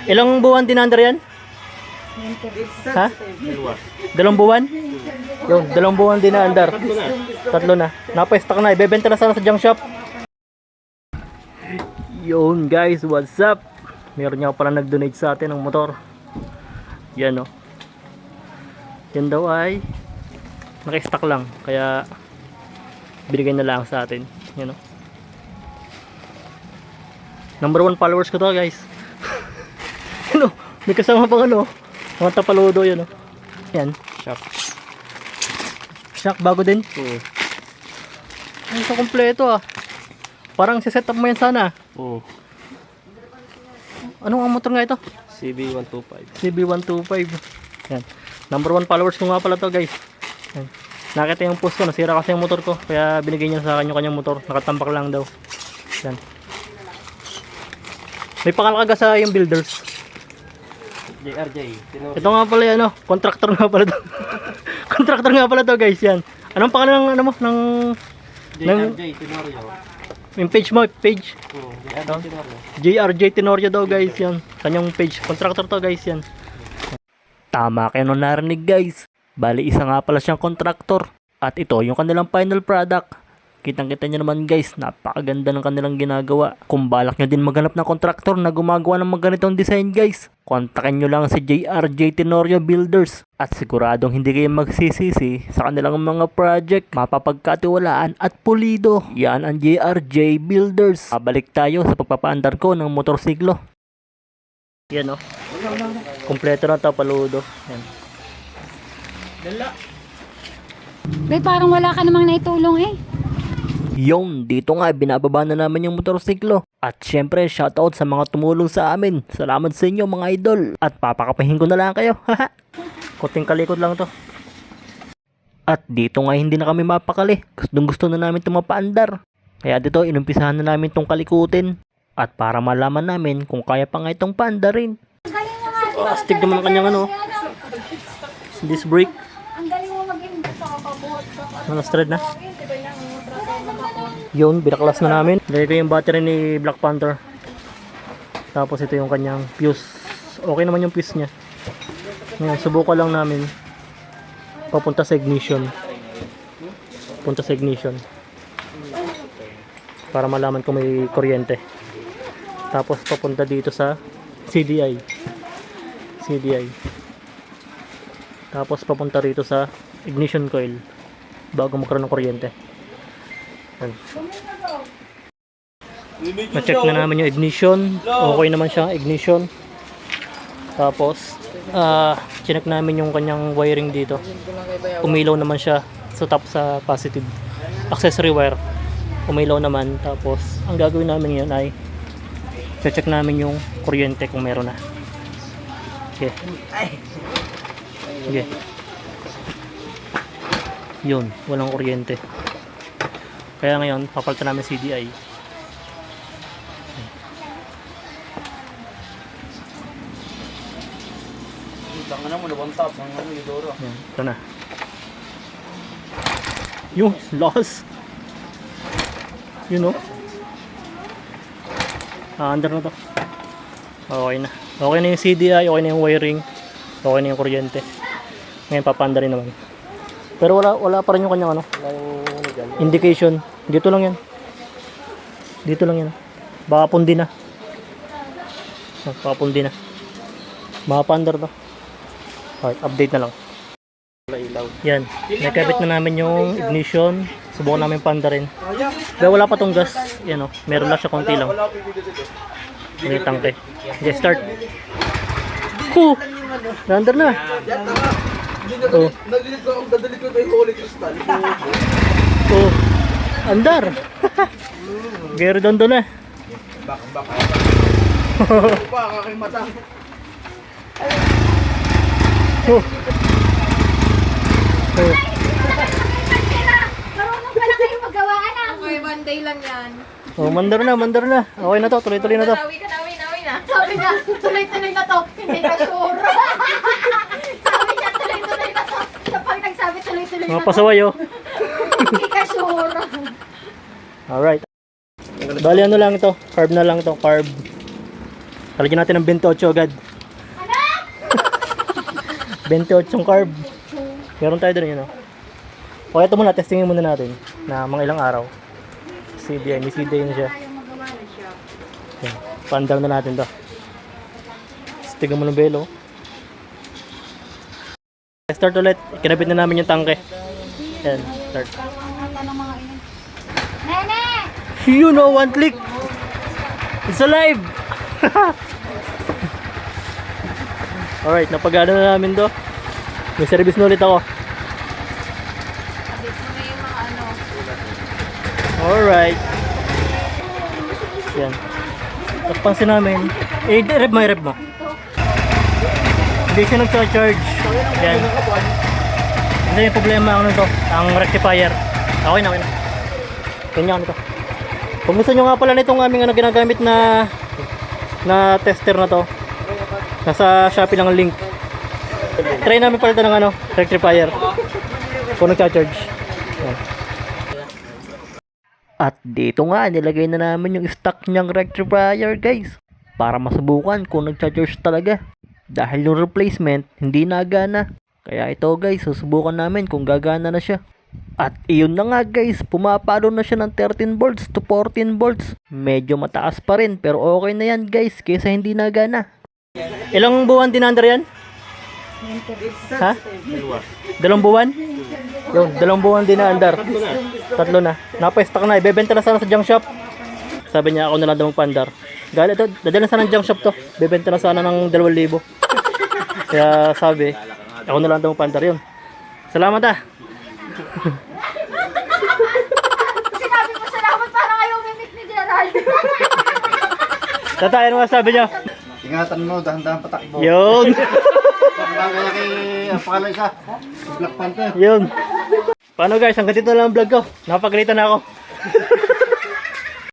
Ilang buwan din under yan? Ha? 2 buwan? Yun, 2 buwan din na under. 3 na. Napa-stock na. Ibebenta na sana sa junk shop. Yun guys, what's up? Meron niya pala nag-donate sa atin ng motor. Yan o. Yan daw ay naka-stock lang. Kaya binigay na lang sa atin. Yan o. Number 1 followers ko to guys. Ano? May kasama pang ano? Mga tapaludo yan o. Yan. Shock. Shock bago din? Oo. Ay, so kompleto ah. Parang si-set up mo yan sana. Oo. Anong ang motor nga ito? CB125. CB125. Yan. Number 1 followers ko nga pala to guys. Yan. Nakita yung post ko. Nasira kasi yung motor ko. Kaya binigay niya sa akin yung kanyang motor. Nakatambak lang daw. Yan. May pakalakaga sa yung builders. JRJ. Ito nga pala yan, ano, contractor nga pala to. Contractor nga pala to guys, yan. Anong pangalan ng ano mo ng JRJ Tenorio. yung page mo, page Oo, JRJ Tenorio. JRJ Tenorio daw guys, yan. Kanyang page, contractor to guys, yan. Tama kayo nung narinig guys. Bali isa nga pala siyang contractor. At ito yung kanilang final product. Kitang-kita nyo naman guys, napakaganda ng kanilang ginagawa. Kung balak nyo din maghanap ng kontraktor na gumagawa ng mga ganitong design guys, kontakin nyo lang si JRJ Tenorio Builders. At siguradong hindi kayo magsisisi sa kanilang mga project, mapapagkatiwalaan at pulido. Yan ang JRJ Builders. Babalik tayo sa pagpapaandar ko ng motorsiklo. Yan o. Kompleto na tapaludo. Yan. Bay, parang wala ka namang naitulong eh. Yung, dito nga binababa na namin yung motorsiklo. At syempre, shoutout sa mga tumulong sa amin. Salamat sa inyo mga idol. At papakapahin ko na lang kayo. Kuting kalikot lang to. At dito nga hindi na kami mapakali. Gusto na namin itong mapaandar. Kaya dito inumpisahan na namin itong kalikutin. At para malaman namin kung kaya pa nga itong paandarin. Astig naman ang kanyang ano. Disc brake. Ang galing mo maging sa kapabuhat ka. Mga straight na. Yun, binaklas na namin. Lagay ko yung battery ni Black Panther. Tapos ito yung kanyang fuse. Okay naman yung fuse niya. Ngayon, subukan lang namin. Papunta sa ignition. Punta sa ignition. Para malaman kung may kuryente. Tapos papunta dito sa CDI. CDI. Tapos papunta rito sa ignition coil. Bago magkaroon ng kuryente. Na-check na namin yung ignition. Okay naman siya, ignition. Tapos chinek namin yung kanyang wiring dito. Umilaw naman siya sa top sa positive. Accessory wire. Umilaw naman. Tapos ang gagawin namin yun ay check namin yung kuryente kung meron na. Okay. Okay. Yun, walang kuryente. Kaya ngayon, papalitan namin CDI. Tangan na mo na one top ng ano yung Doro. Ito na. Yung loss. You know. Under na to. Okay na. Okay na yung CDI, okay na yung wiring, okay na yung kuryente. Ngayon papanda rin naman. Pero wala pa rin yung kanyang ano. Wala yung ano dyan. Indication. Dito lang yan. Dito lang yan. Baka pundi na. Baka pundi na. Mapandar to. Okay, update na lang. Wala ilaw. Yan. Nakabit na namin yung ignition. Subukan namin pandarin. Kaya wala pa tong gas. Yan o. Meron lang siya konti lang. May tangke. Okay, start. Nandar na. Oh. Nadalit ko yung Holy Crystal. Oh. Andar. Gero doon na. Bak. Pa, kakimata. Oh. Oh. Marunong pala kayo magawaan ah. Okay, one day lang yan. Oh, mandar na. Okay na to, tuloy-tuloy na to. Nawi na. Sabi niya, tuloy-tuloy na to. Hindi ka sure. Sabi niya, tuloy-tuloy na to. Kapag nagsabi tuloy-tuloy na Mga to, pasaway oh. hindi ka sure. Alright. Bali ano lang ito, carb na lang ito, carb. Talagyan natin ng 28 agad. 28 carb. Meron tayo doon yun, no? O, ito muna, testingin muna natin na mga ilang araw. CDI, may CDI na siya. Yan, pandang na natin to. Tignan mo ng belo. Start ulit. Kinabit na namin yung tangke. Yan, start. Nene! You know, one click. It's alive. Alright, napagana na namin to. May service na ulit ako. Update mo na yung mga ano. Alright. Yan. Tapos pansin namin. Eh, rep mo, rep mo. Hindi siya nagsa-charge. Yan. Hindi yung problema ano to, ang rectifier. Okay na, okay na. Ganyan ano to. Kung gusto nyo nga pala nitong aming ano, ginagamit na tester na to, nasa Shopee lang ang link. Try namin palitan ng ano, rectifier. Kung nagsa-charge. Yan. At dito nga, nilagay na namin yung stock niyang rectifier guys. Para masubukan kung nagcha-charge talaga. Dahil yung replacement, hindi nagana. Kaya ito guys, susubukan namin kung gagana na siya. At iyon na nga guys, pumapalo na siya ng 13 volts to 14 volts. Medyo mataas pa rin, pero okay na yan guys, kaysa hindi nagana. Ilang buwan din under yan? Ha? 2 buwan? Yun, 2 buwan din na under. 3 na. Napa-stock na, ibebenta na sana sa junk shop. Sabi niya ako na lang daw magpandar. Galit ito, dadala sana ng junk shop to. Bebenta na sana ng 2,000. Kaya sabi, ako na lang daw magpandar yun. Salamat ah. Sinabi mo salamat para kayo mimik ni Gerald. Tata, ano masabi niya? Ingatan mo, dahan-dahan patakbo. Yun. Bagay kay ang pangalan isa. Black Panther. Yun. Paano guys, hanggang dito na lang ang vlog ko. Napagalitan na ako.